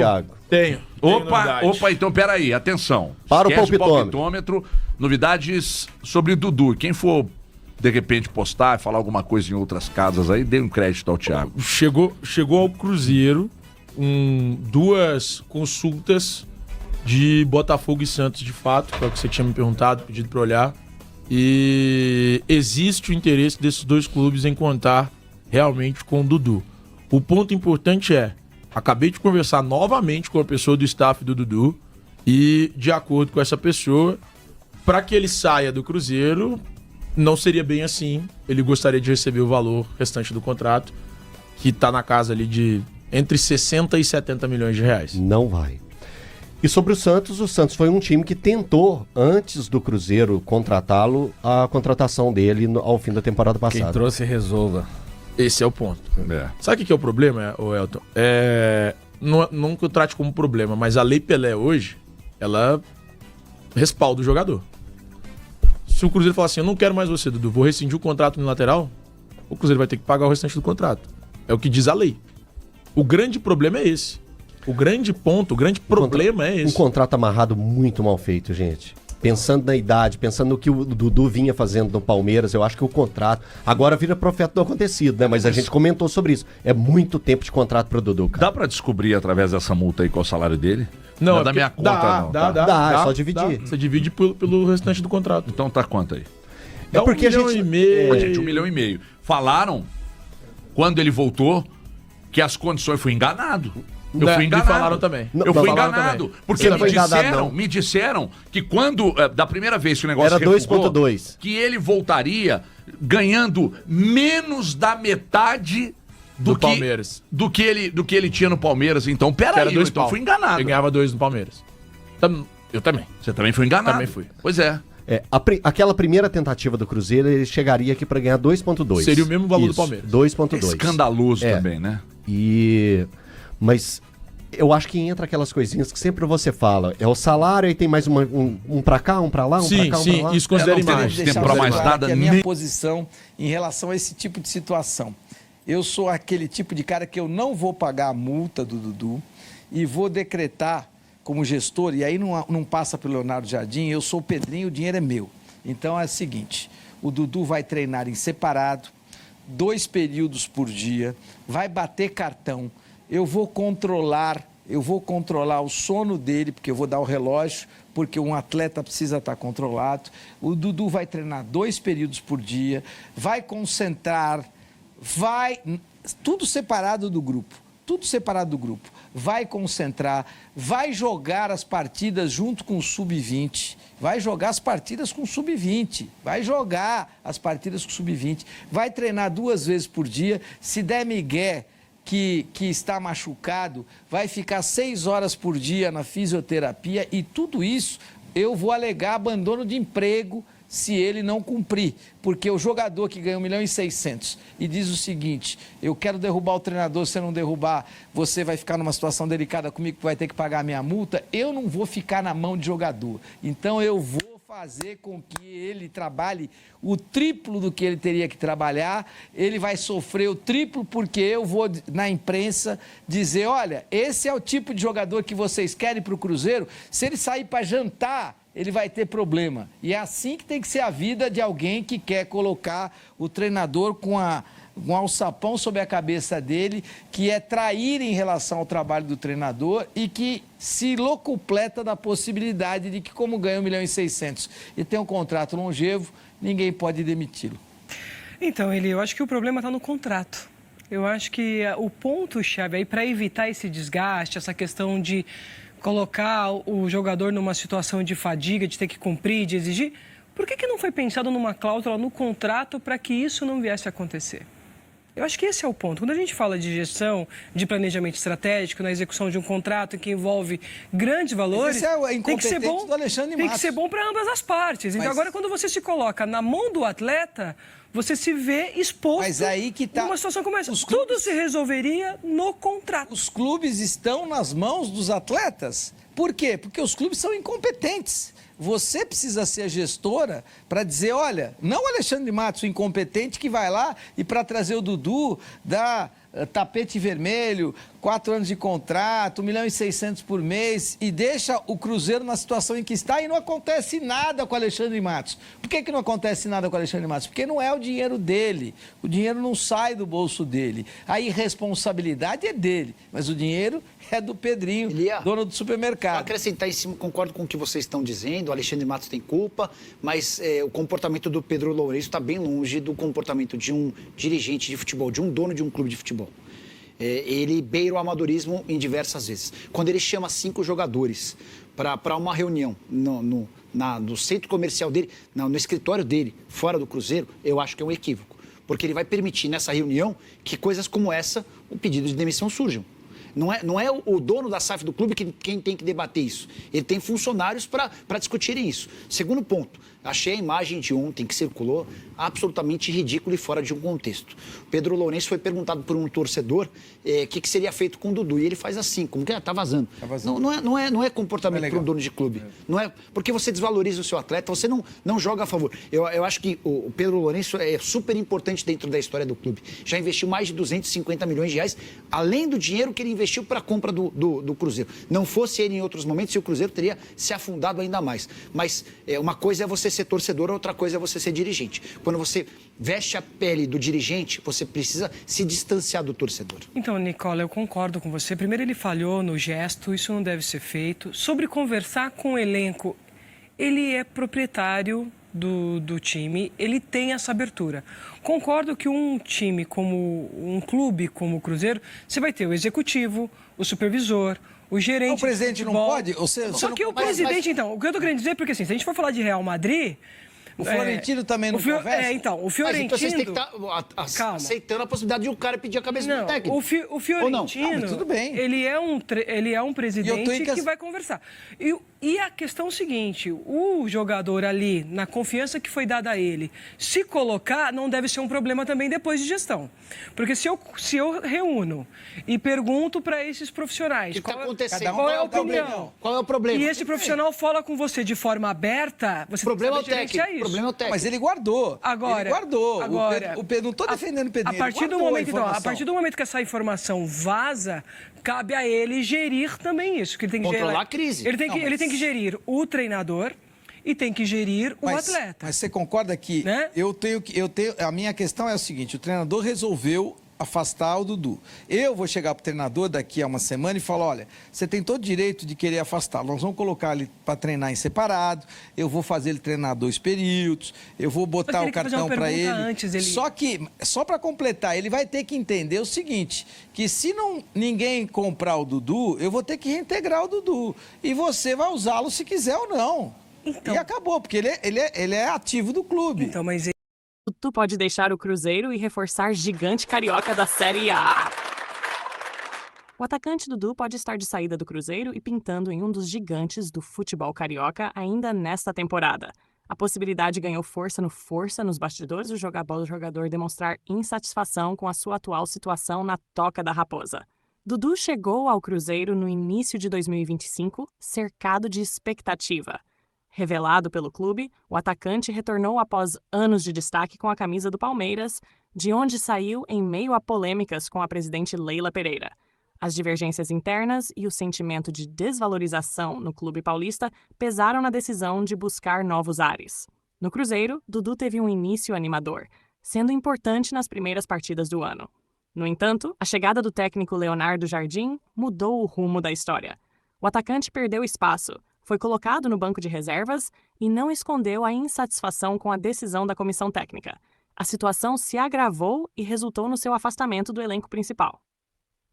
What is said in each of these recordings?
Thiago. Tenho Opa, então peraí, atenção. Para o Esquece palpitômetro. Novidades sobre Dudu. Quem for, de repente, postar, falar alguma coisa em outras casas aí, dê um crédito ao Thiago. Chegou ao Cruzeiro duas consultas de Botafogo e Santos, de fato, que é o que você tinha me perguntado, pedido para olhar. E existe o interesse desses dois clubes em contar realmente com o Dudu. O ponto importante é, acabei de conversar novamente com a pessoa do staff do Dudu e, de acordo com essa pessoa, para que ele saia do Cruzeiro, não seria bem assim. Ele gostaria de receber o valor restante do contrato, que está na casa ali de entre 60 e 70 milhões de reais. Não vai. E sobre o Santos foi um time que tentou, antes do Cruzeiro contratá-lo, a contratação dele ao fim da temporada passada. Quem trouxe resolva. Esse é o ponto. Sabe o que é o problema, Elton? Não que eu trate como problema, mas a Lei Pelé hoje, ela respalda o jogador. Se o Cruzeiro falar assim, eu não quero mais você, Dudu, vou rescindir o contrato no lateral, o Cruzeiro vai ter que pagar o restante do contrato. É o que diz a lei. O grande problema é esse. O grande ponto, o grande problema é esse. Um contrato amarrado muito mal feito, gente. Pensando na idade, pensando no que o Dudu vinha fazendo no Palmeiras, eu acho que o contrato... Agora vira profeta do acontecido, né? Mas a gente comentou sobre isso. É muito tempo de contrato pro Dudu, cara. Dá pra descobrir através dessa multa aí qual é o salário dele? Não, é da minha conta, não. Dá, é só dividir. Você divide pelo restante do contrato. Então tá quanto aí? É porque a gente... 1,5 milhão. Gente, 1,5 milhão. Falaram, quando ele voltou, que as condições... Fui enganado. Eu fui enganado. Me falaram também. Eu fui enganado. Porque me disseram que quando, da primeira vez que o negócio era 2,2, que ele voltaria ganhando menos da metade do que ele tinha no Palmeiras. Então, peraí, então fui enganado. Eu ganhava 2 no Palmeiras. Eu também. Você também foi enganado? Também fui. Pois é. Aquela primeira tentativa do Cruzeiro, ele chegaria aqui para ganhar 2,2. Seria o mesmo valor do Palmeiras. 2,2. Escandaloso também, né? Mas eu acho que entra aquelas coisinhas que sempre você fala. É o salário, aí tem mais um pra cá, um pra lá, pra cá, pra lá. Isso considera imagem. Tempo pra mais nada. A minha posição em relação a esse tipo de situação. Eu sou aquele tipo de cara que eu não vou pagar a multa do Dudu e vou decretar como gestor, e aí não passa pelo Leonardo Jardim, eu sou o Pedrinho, o dinheiro é meu. Então é o seguinte, o Dudu vai treinar em separado, 2 períodos por dia, vai bater cartão, eu vou controlar o sono dele, porque eu vou dar o relógio, porque um atleta precisa estar controlado. O Dudu vai treinar 2 períodos por dia, vai concentrar, tudo separado do grupo. Vai concentrar, vai jogar as partidas junto com o Sub-20, vai treinar 2 vezes por dia, se der migué que está machucado, vai ficar 6 horas por dia na fisioterapia e tudo isso eu vou alegar abandono de emprego se ele não cumprir, porque o jogador que ganha 1.600.000 e diz o seguinte, eu quero derrubar o treinador, se você não derrubar, você vai ficar numa situação delicada comigo que vai ter que pagar a minha multa, eu não vou ficar na mão de jogador, então eu vou fazer com que ele trabalhe o triplo do que ele teria que trabalhar, ele vai sofrer o triplo porque eu vou na imprensa dizer, olha, esse é o tipo de jogador que vocês querem para o Cruzeiro, se ele sair para jantar, ele vai ter problema. E é assim que tem que ser a vida de alguém que quer colocar o treinador com um alçapão sobre a cabeça dele, que é trair em relação ao trabalho do treinador e que se locupleta da possibilidade de que, como ganha 1.600.000 e tem um contrato longevo, ninguém pode demiti-lo. Então, eu acho que o problema está no contrato. Eu acho que o ponto-chave aí para evitar esse desgaste, essa questão de colocar o jogador numa situação de fadiga, de ter que cumprir, de exigir, por que não foi pensado numa cláusula no contrato para que isso não viesse a acontecer? Eu acho que esse é o ponto. Quando a gente fala de gestão, de planejamento estratégico, na execução de um contrato que envolve grandes valores, tem que ser bom, para ambas as partes. Então, agora, quando você se coloca na mão do atleta, você se vê exposto numa situação como essa. Tudo se resolveria no contrato. Os clubes estão nas mãos dos atletas. Por quê? Porque os clubes são incompetentes. Você precisa ser a gestora para dizer, olha, não o Alexandre Matos, o incompetente que vai lá e para trazer o Dudu, dá tapete vermelho, 4 anos de contrato, 1.600.000 por mês, e deixa o Cruzeiro na situação em que está e não acontece nada com o Alexandre Matos. Por que não acontece nada com o Alexandre Matos? Porque não é o dinheiro dele, o dinheiro não sai do bolso dele. A irresponsabilidade é dele, mas o dinheiro é do Pedrinho, dono do supermercado. Vou acrescentar em cima, concordo com o que vocês estão dizendo, o Alexandre Matos tem culpa, mas o comportamento do Pedro Lourenço está bem longe do comportamento de um dirigente de futebol, de um dono de um clube de futebol. Ele beira o amadorismo em diversas vezes. Quando ele chama 5 jogadores para uma reunião no centro comercial dele, no escritório dele, fora do Cruzeiro, eu acho que é um equívoco. Porque ele vai permitir nessa reunião que coisas como essa, o pedido de demissão surjam. Não é o dono da SAF do clube quem tem que debater isso. Ele tem funcionários para discutirem isso. Segundo ponto, achei a imagem de ontem que circulou absolutamente ridícula e fora de um contexto. O Pedro Lourenço foi perguntado por um torcedor o que seria feito com o Dudu. E ele faz assim, como que tá vazando. Tá vazando. Não é comportamento para um dono de clube. Não é porque você desvaloriza o seu atleta, você não joga a favor. Eu acho que o Pedro Lourenço é super importante dentro da história do clube. Já investiu mais de 250 milhões de reais, além do dinheiro que ele investiu para a compra do Cruzeiro. Não fosse ele em outros momentos, o Cruzeiro teria se afundado ainda mais. Mas uma coisa é você ser torcedor, outra coisa é você ser dirigente. Quando você veste a pele do dirigente, você precisa se distanciar do torcedor. Então, Nicola, eu concordo com você. Primeiro, ele falhou no gesto, isso não deve ser feito. Sobre conversar com o elenco, ele é proprietário do time, ele tem essa abertura. Concordo que um time como um clube como o Cruzeiro, você vai ter o executivo, o supervisor, o gerente. O presidente não pode? Só que o presidente, então, o que eu tô querendo dizer, porque assim, se a gente for falar de Real Madrid, o Florentino também não conversa? Então, o Fiorentino... Mas então vocês têm que estar aceitando a possibilidade de o cara pedir a cabeça do técnico. O Fiorentino, tudo bem. Ele é um presidente que vai conversar. E a questão é o seguinte, o jogador ali, na confiança que foi dada a ele, se colocar, não deve ser um problema também depois de gestão. Porque se eu reúno e pergunto para esses profissionais qual é a opinião, qual é o problema, e esse profissional fala com você de forma aberta, você tem que saber gerenciar isso. Mas ele guardou. Agora, o Pedro, não estou defendendo o Pedro. A partir do momento que essa informação vaza, cabe a ele gerir também isso. Que ele tem que controlar a crise. Ele tem que gerir o treinador e tem que gerir o atleta. Mas você concorda que a minha questão é o seguinte: o treinador resolveu afastar o Dudu. Eu vou chegar para o treinador daqui a uma semana e falar: olha, você tem todo o direito de querer afastá-lo. Nós vamos colocar ele para treinar em separado, eu vou fazer ele treinar 2 períodos, eu vou botar o cartão para ele. Só que, só para completar, ele vai ter que entender o seguinte, que se ninguém comprar o Dudu, eu vou ter que reintegrar o Dudu. E você vai usá-lo se quiser ou não. Então, e acabou, porque ele é ativo do clube. Então, mas Tu pode deixar o Cruzeiro e reforçar gigante carioca da Série A. O atacante Dudu pode estar de saída do Cruzeiro e pintando em um dos gigantes do futebol carioca ainda nesta temporada. A possibilidade ganhou força nos bastidores do jogador demonstrar insatisfação com a sua atual situação na Toca da Raposa. Dudu chegou ao Cruzeiro no início de 2025, cercado de expectativa. Revelado pelo clube, o atacante retornou após anos de destaque com a camisa do Palmeiras, de onde saiu em meio a polêmicas com a presidente Leila Pereira. As divergências internas e o sentimento de desvalorização no clube paulista pesaram na decisão de buscar novos ares. No Cruzeiro, Dudu teve um início animador, sendo importante nas primeiras partidas do ano. No entanto, a chegada do técnico Leonardo Jardim mudou o rumo da história. O atacante perdeu espaço, foi colocado no banco de reservas e não escondeu a insatisfação com a decisão da comissão técnica. A situação se agravou e resultou no seu afastamento do elenco principal.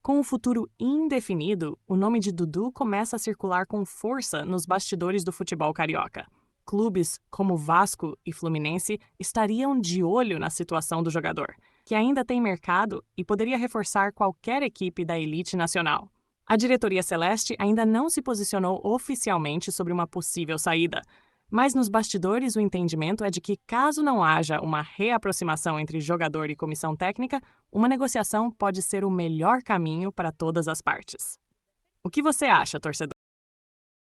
Com o futuro indefinido, o nome de Dudu começa a circular com força nos bastidores do futebol carioca. Clubes como Vasco e Fluminense estariam de olho na situação do jogador, que ainda tem mercado e poderia reforçar qualquer equipe da elite nacional. A diretoria celeste ainda não se posicionou oficialmente sobre uma possível saída, mas nos bastidores o entendimento é de que, caso não haja uma reaproximação entre jogador e comissão técnica, uma negociação pode ser o melhor caminho para todas as partes. O que você acha, torcedor?